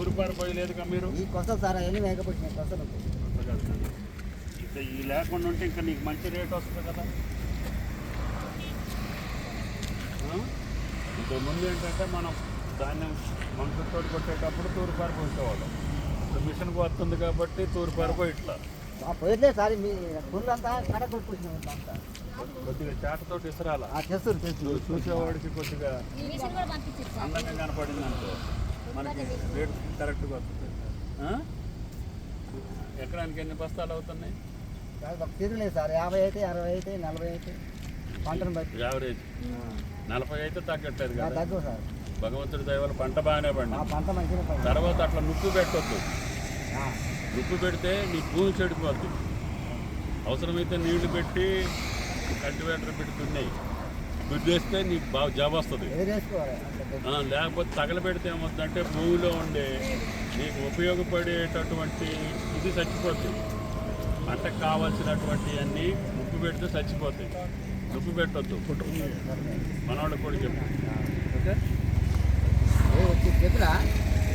తూర్పారు పోయలేదుగా మీరు ఈ కొసలు సార్ అవన్నీ మేకపోతున్నాయి కొసలు ఇంకా ఈ లేకుండా ఉంటే ఇంకా నీకు మంచి రేట్ వస్తుంది కదా. ఇంతకుముందు ఏంటంటే మనం ధాన్యం మనుషులతో కొట్టేటప్పుడు తూర్పారు పోసేవాళ్ళం. ఇప్పుడు మిషన్కి వస్తుంది కాబట్టి తూర్పారు పోయి ఇట్లా పోయట్లేదు సార్ మీ పుల్లంతా కడ కొట్టుకుంటున్నాం అంతా కొద్దిగా చాటతో ఇసరాల చేస్తారు చూసేవాడికి కొద్దిగా అందంగా కనపడింది అనుకో మనకి రేటు కరెక్ట్గా వస్తుంది. ఎకరానికి ఎన్ని బస్తాలు అవుతున్నాయి? తిరగలేదు సార్ 50 అయితే 60 అయితే 40 అయితే పంటను బట్టి యావరేజ్ 40 అయితే తగ్గట్లేదు కదా. తగ్గు సార్ భగవంతుడి దయ వల్ల పంట బాగానే పండి పంట మంచిగా తర్వాత అట్లా నుప్పు పెట్టొద్దు. నుప్పు పెడితే నీ భూమి చెడిపోద్ది. అవసరమైతే నీళ్లు పెట్టి కల్టివేటర్ పెట్టి దున్నాయి దుద్దేస్తే నీకు బాగా జాబ్ వస్తుంది. లేకపోతే తగలబెడితే ఏమవుతుందంటే భూమిలో ఉండే నీకు ఉపయోగపడేటటువంటి ఇది చచ్చిపోతుంది. పంటకు కావాల్సినటువంటి అన్నీ ఉప్పు పెడితే చచ్చిపోతాయి. ఉప్పు పెట్టొద్దు. మనవాళ్ళకి కూడా చెప్పు. ఓకే చెప్పినా